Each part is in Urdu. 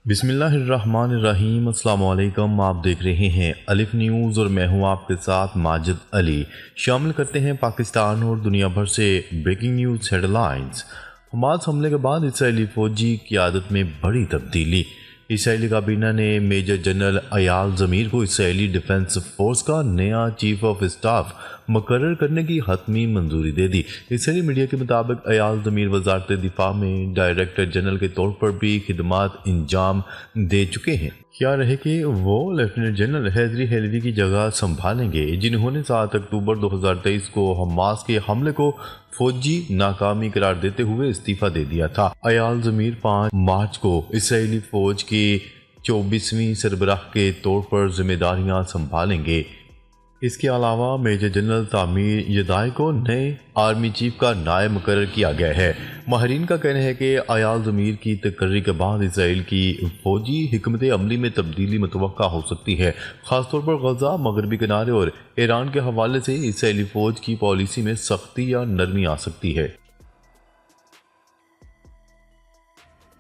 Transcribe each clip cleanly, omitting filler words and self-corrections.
بسم اللہ الرحمن الرحیم۔ السلام علیکم، آپ دیکھ رہے ہیں الف نیوز اور میں ہوں آپ کے ساتھ ماجد علی۔ شامل کرتے ہیں پاکستان اور دنیا بھر سے breaking news headlines. Hamas حملے کے بعد اسرائیلی فوجی قیادت میں بڑی تبدیلی۔ اسرائیلی کابینہ نے میجر جنرل ایال زمیر کو اسرائیلی ڈیفنس فورس کا نیا چیف آف اسٹاف مقرر کرنے کی حتمی منظوری دے دی۔ اسرائیلی میڈیا کے مطابق ایال زمیر وزارت دفاع میں ڈائریکٹر جنرل کے طور پر بھی خدمات انجام دے چکے ہیں۔ کیا رہے کہ وہ لیفٹیننٹ جنرل حیدری حلیوی کی جگہ سنبھالیں گے، جنہوں نے 7 اکتوبر 2023 کو حماس کے حملے کو فوجی ناکامی قرار دیتے ہوئے استعفیٰ دے دیا تھا۔ ایال زمیر 5 مارچ کو اسرائیلی فوج کے 24ویں سربراہ کے طور پر ذمہ داریاں سنبھالیں گے۔ اس کے علاوہ میجر جنرل تامیر یدائی کو نئے آرمی چیف کا نائب مقرر کیا گیا ہے۔ ماہرین کا کہنا ہے کہ ایال زمیر کی تقرری کے بعد اسرائیل کی فوجی حکمت عملی میں تبدیلی متوقع ہو سکتی ہے، خاص طور پر غزہ، مغربی کنارے اور ایران کے حوالے سے اسرائیلی فوج کی پالیسی میں سختی یا نرمی آ سکتی ہے۔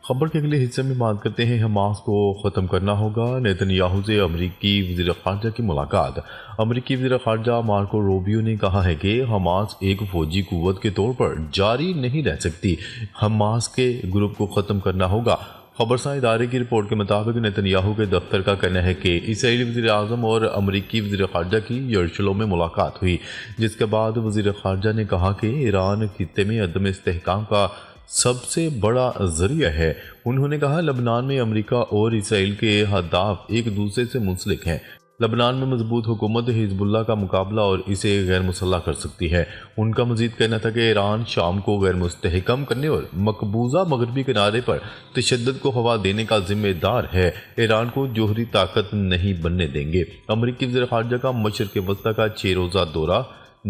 خبر کے اگلے حصے میں بات کرتے ہیں حماس کو ختم کرنا ہوگا، نیتن یاہو سے امریکی وزیر خارجہ کی ملاقات۔ امریکی وزیر خارجہ مارکو روبیو نے کہا ہے کہ حماس ایک فوجی قوت کے طور پر جاری نہیں رہ سکتی، حماس کے گروپ کو ختم کرنا ہوگا۔ خبرساں ادارے کی رپورٹ کے مطابق نیتن یاہو کے دفتر کا کہنا ہے کہ اسرائیلی وزیر اعظم اور امریکی وزیر خارجہ کی یروشلم میں ملاقات ہوئی، جس کے بعد وزیر خارجہ نے کہا کہ ایران خطے میں عدم استحکام کا سب سے بڑا ذریعہ ہے۔ انہوں نے کہا لبنان میں امریکہ اور اسرائیل کے اہداف ایک دوسرے سے منسلک ہیں۔ لبنان میں مضبوط حکومت حزب اللہ کا مقابلہ اور اسے غیر مسلح کر سکتی ہے۔ ان کا مزید کہنا تھا کہ ایران شام کو غیر مستحکم کرنے اور مقبوضہ مغربی کنارے پر تشدد کو ہوا دینے کا ذمہ دار ہے، ایران کو جوہری طاقت نہیں بننے دیں گے۔ امریکی وزیر خارجہ کا مشرق وسطی کا 6 روزہ دورہ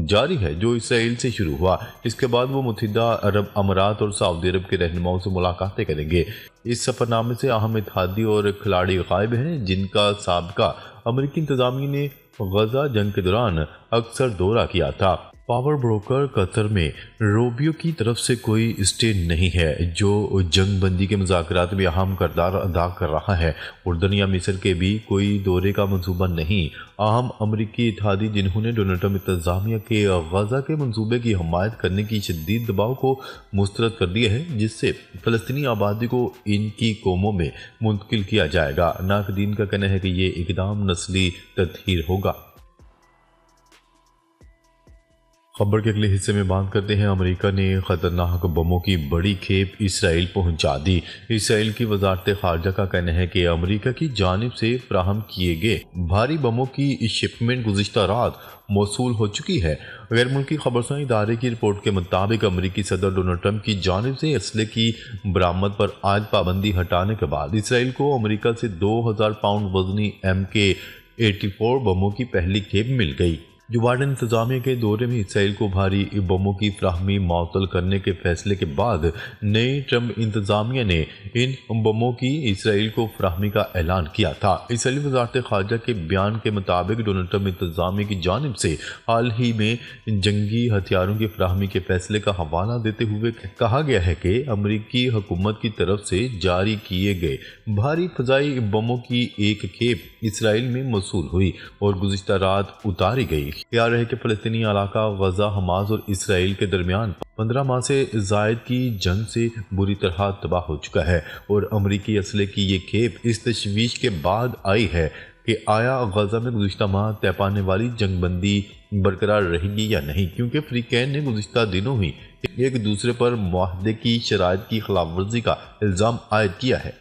جاری ہے، جو اسرائیل سے شروع ہوا۔ اس کے بعد وہ متحدہ عرب امارات اور سعودی عرب کے رہنماؤں سے ملاقاتیں کریں گے۔ اس سفر نامے سے اہم اتحادی اور کھلاڑی غائب ہیں، جن کا سابقہ امریکی انتظامیہ نے غزہ جنگ کے دوران اکثر دورہ کیا تھا۔ پاور بروکر قطر میں روبیو کی طرف سے کوئی اسٹے نہیں ہے، جو جنگ بندی کے مذاکرات میں اہم کردار ادا کر رہا ہے۔ اردن یا مصر کے بھی کوئی دورے کا منصوبہ نہیں۔ اہم امریکی اتحادی جنہوں نے ڈونلڈ ٹرمپ انتظامیہ کے غزہ کے منصوبے کی حمایت کرنے کی شدید دباؤ کو مسترد کر دیا ہے، جس سے فلسطینی آبادی کو ان کی قوموں میں منتقل کیا جائے گا۔ ناقدین کا کہنا ہے کہ یہ اقدام نسلی تطہیر ہوگا۔ خبر کے اگلے حصے میں بات کرتے ہیں امریکہ نے خطرناک بموں کی بڑی کھیپ اسرائیل پہنچا دی۔ اسرائیل کی وزارت خارجہ کا کہنا ہے کہ امریکہ کی جانب سے فراہم کیے گئے بھاری بموں کی شپمنٹ گزشتہ رات موصول ہو چکی ہے۔ غیر ملکی خبرساں ادارے کی رپورٹ کے مطابق امریکی صدر ڈونلڈ ٹرمپ کی جانب سے اسلحے کی برآمد پر عائد پابندی ہٹانے کے بعد اسرائیل کو امریکہ سے 2000 پاؤنڈ وزنی MK-84 بموں کی پہلی کھیپ مل گئی۔ جو بائیڈن انتظامیہ کے دورے میں اسرائیل کو بھاری بموں کی فراہمی معطل کرنے کے فیصلے کے بعد نئی ٹرمپ انتظامیہ نے ان بموں کی اسرائیل کو فراہمی کا اعلان کیا تھا۔ اسرائیلی وزارت خارجہ کے بیان کے مطابق ڈونلڈ ٹرمپ انتظامیہ کی جانب سے حال ہی میں جنگی ہتھیاروں کی فراہمی کے فیصلے کا حوالہ دیتے ہوئے کہا گیا ہے کہ امریکی حکومت کی طرف سے جاری کیے گئے بھاری فضائی بموں کی ایک کھیپ اسرائیل میں موصول ہوئی اور گزشتہ رات اتاری گئی۔ خیال رہے کہ فلسطینی علاقہ غزہ حماس اور اسرائیل کے درمیان 15 ماہ سے زائد کی جنگ سے بری طرح تباہ ہو چکا ہے، اور امریکی اسلحے کی یہ کھیپ اس تشویش کے بعد آئی ہے کہ آیا غزہ میں گزشتہ ماہ طے پانے والی جنگ بندی برقرار رہے گی یا نہیں، کیونکہ فریقین نے گزشتہ دنوں ہی ایک دوسرے پر معاہدے کی شرائط کی خلاف ورزی کا الزام عائد کیا ہے۔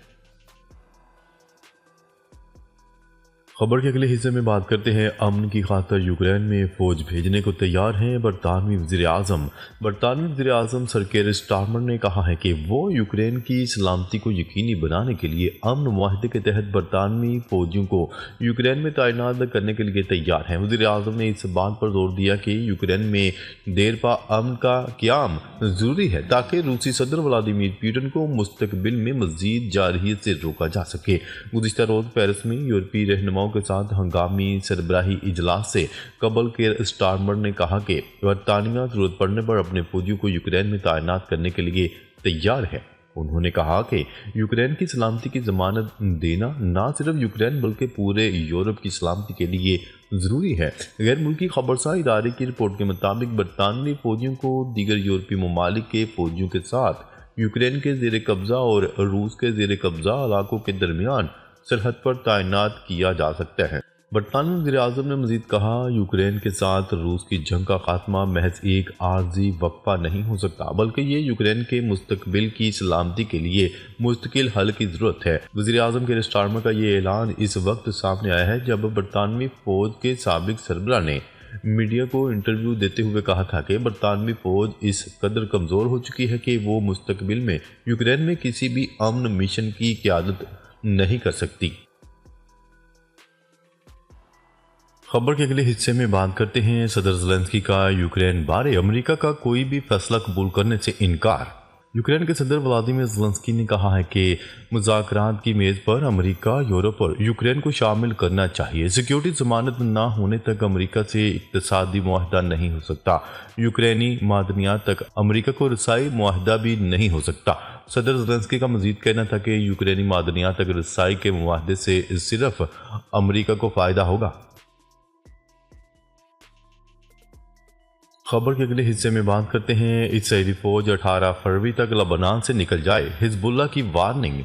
خبر کے اگلے حصے میں بات کرتے ہیں امن کی خاطر یوکرین میں فوج بھیجنے کو تیار ہیں برطانوی وزیر اعظم۔ برطانوی وزیر اعظم سر کیئر سٹارمر نے کہا ہے کہ وہ یوکرین کی سلامتی کو یقینی بنانے کے لیے امن معاہدے کے تحت برطانوی فوجیوں کو یوکرین میں تعینات کرنے کے لیے تیار ہیں۔ وزیر اعظم نے اس بات پر زور دیا کہ یوکرین میں دیرپا امن کا قیام ضروری ہے تاکہ روسی صدر ولادیمیر پوٹن کو مستقبل میں مزید جارحیت سے روکا جا سکے۔ گزشتہ روز پیرس میں یورپی رہنماؤں کے ساتھ ہنگامی سربراہی اجلاس سے قبل کیئر سٹارمر نے کہا کہ برطانیہ ضرورت پڑنے پر اپنے فوجیوں کو یوکرین میں تعینات کرنے کے لیے تیار ہے۔ انہوں نے کہا کہ یوکرین کی سلامتی کی ضمانت دینا نہ صرف یوکرین بلکہ پورے یورپ کی سلامتی کے لیے ضروری ہے۔ غیر ملکی خبرساں ادارے کی رپورٹ کے مطابق برطانوی فوجیوں کو دیگر یورپی ممالک کے فوجیوں کے ساتھ یوکرین کے زیر قبضہ اور روس کے زیر قبضہ علاقوں کے درمیان سرحد پر تعینات کیا جا سکتا ہے۔ برطانوی وزیر اعظم نے مزید کہا، یوکرین کے ساتھ روس کی جنگ کا خاتمہ محض ایک عارضی وقفہ نہیں ہو سکتا، بلکہ یہ یوکرین کے مستقبل کی سلامتی کے لیے مستقل حل کی ضرورت ہے۔ وزیر اعظم کیر سٹارمر کا یہ اعلان اس وقت سامنے آیا ہے جب برطانوی فوج کے سابق سربراہ نے میڈیا کو انٹرویو دیتے ہوئے کہا تھا کہ برطانوی فوج اس قدر کمزور ہو چکی ہے کہ وہ مستقبل میں یوکرین میں کسی بھی امن مشن کی قیادت نہیں کر سکتی۔ خبر کے اگلے حصے میں بات کرتے ہیں صدر زیلنسکی کا یوکرین بارے امریکہ کا کوئی بھی فیصلہ قبول کرنے سے انکار۔ یوکرین کے صدر ولادیمیر زیلنسکی نے کہا ہے کہ مذاکرات کی میز پر امریکہ، یورپ اور یوکرین کو شامل کرنا چاہیے۔ سیکیورٹی ضمانت نہ ہونے تک امریکہ سے اقتصادی معاہدہ نہیں ہو سکتا۔ یوکرینی معدنیات تک امریکہ کو رسائی معاہدہ بھی نہیں ہو سکتا۔ صدر زیلنسکی کا مزید کہنا تھا کہ یوکرینی معدنیات تک رسائی کے معاہدے سے صرف امریکہ کو فائدہ ہوگا۔ خبر کے اگلے حصے میں بات کرتے ہیں اسرائیلی فوج 18 فروری تک لبنان سے نکل جائے، حزب اللہ کی وارننگ۔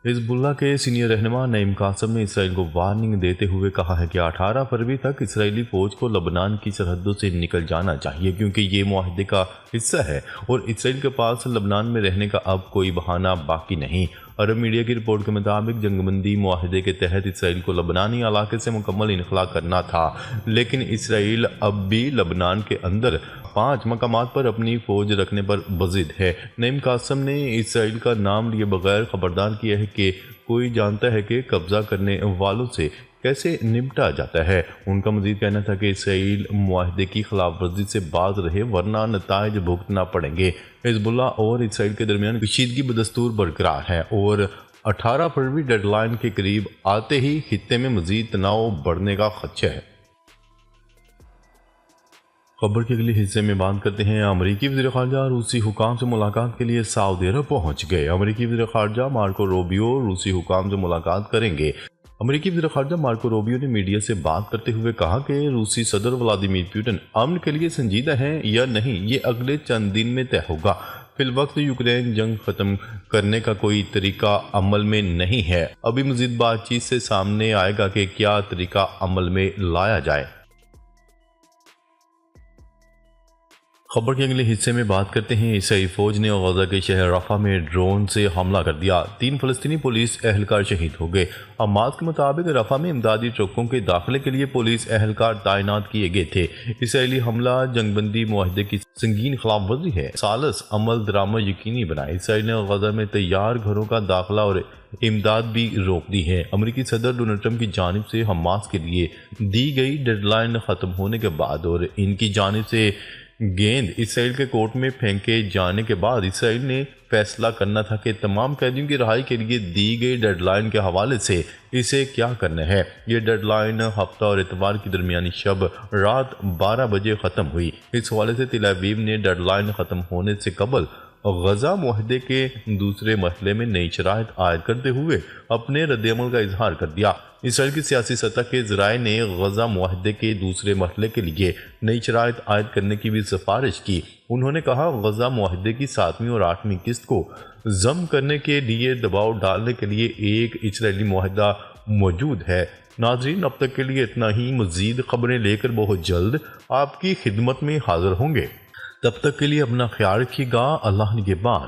حزب اللہ کے سینئر رہنما نعیم قاسم نے اسرائیل کو وارننگ دیتے ہوئے کہا ہے کہ 18 فروری تک اسرائیلی فوج کو لبنان کی سرحدوں سے نکل جانا چاہیے، کیونکہ یہ معاہدے کا حصہ ہے اور اسرائیل کے پاس لبنان میں رہنے کا اب کوئی بہانہ باقی نہیں۔ عرب میڈیا کی رپورٹ کے مطابق جنگ بندی معاہدے کے تحت اسرائیل کو لبنانی علاقے سے مکمل انخلا کرنا تھا، لیکن اسرائیل اب بھی لبنان کے اندر 5 مقامات پر اپنی فوج رکھنے پر بضد ہے۔ نعیم قاسم نے اسرائیل کا نام لیے بغیر خبردار کیا ہے کہ کوئی جانتا ہے کہ قبضہ کرنے والوں سے کیسے نمٹا جاتا ہے۔ ان کا مزید کہنا تھا کہ اسرائیل معاہدے کی خلاف ورزی سے باز رہے ورنہ نتائج بھگتنا پڑیں گے۔ حزب اللہ اور اسرائیل کے درمیان کشیدگی بدستور برقرار ہے اور 18 فروری ڈیڈ لائن کے قریب آتے ہی خطے میں مزید تناؤ بڑھنے کا خدشہ ہے۔ خبر کے اگلے حصے میں بات کرتے ہیں امریکی وزیر خارجہ روسی حکام سے ملاقات کے لیے سعودی عرب پہنچ گئے۔ امریکی وزیر خارجہ مارکو روبیو روسی حکام سے ملاقات کریں گے۔ امریکی وزیر خارجہ مارکو روبیو نے میڈیا سے بات کرتے ہوئے کہا کہ روسی صدر ولادیمیر پوٹن امن کے لیے سنجیدہ ہیں یا نہیں یہ اگلے چند دن میں طے ہوگا۔ فی الوقت یوکرین جنگ ختم کرنے کا کوئی طریقہ عمل میں نہیں ہے۔ ابھی مزید بات چیت سے سامنے آئے گا کہ کیا طریقہ عمل میں لایا جائے۔ خبر کے اگلے حصے میں بات کرتے ہیں اسرائیلی فوج نے غزہ کے شہر رفح میں ڈرون سے حملہ کر دیا، 3 فلسطینی پولیس اہلکار شہید ہو گئے۔ حماس کے مطابق رفح میں امدادی ٹرکوں کے داخلے کے لیے پولیس اہلکار تعینات کیے گئے تھے۔ اسرائیلی حملہ جنگ بندی معاہدے کی سنگین خلاف ورزی ہے۔ ثالث عمل درآمد یقینی بنائے۔ اسرائیل نے غزہ میں تیار گھروں کا داخلہ اور امداد بھی روک دی ہے۔ امریکی صدر ڈونلڈ ٹرمپ کی جانب سے حماس کے لیے دی گئی ڈیڈ لائن ختم ہونے کے بعد اور ان کی جانب سے گیند اسرائیل کے کورٹ میں پھینکے جانے کے بعد اسرائیل نے فیصلہ کرنا تھا کہ تمام قیدیوں کی رہائی کے لیے دی گئی ڈیڈ لائن کے حوالے سے اسے کیا کرنا ہے۔ یہ ڈیڈ لائن ہفتہ اور اتوار کی درمیانی شب رات 12 بجے ختم ہوئی۔ اس حوالے سے تل ابیب نے ڈیڈ لائن ختم ہونے سے قبل غزہ معاہدے کے دوسرے مرحلے میں نئی شرائط عائد کرتے ہوئے اپنے رد عمل کا اظہار کر دیا۔ اسرائیل کی سیاسی سطح کے ذرائع نے غزہ معاہدے کے دوسرے مرحلے کے لیے نئی شرائط عائد کرنے کی بھی سفارش کی۔ انہوں نے کہا غزہ معاہدے کی 7ویں اور 8ویں قسط کو ضم کرنے کے لیے دباؤ ڈالنے کے لیے ایک اسرائیلی معاہدہ موجود ہے۔ ناظرین اب تک کے لیے اتنا ہی، مزید خبریں لے کر بہت جلد آپ کی خدمت میں حاضر ہوں گے۔ تب تک کے لیے اپنا خیال رکھیے گا۔ اللہ نگہبان۔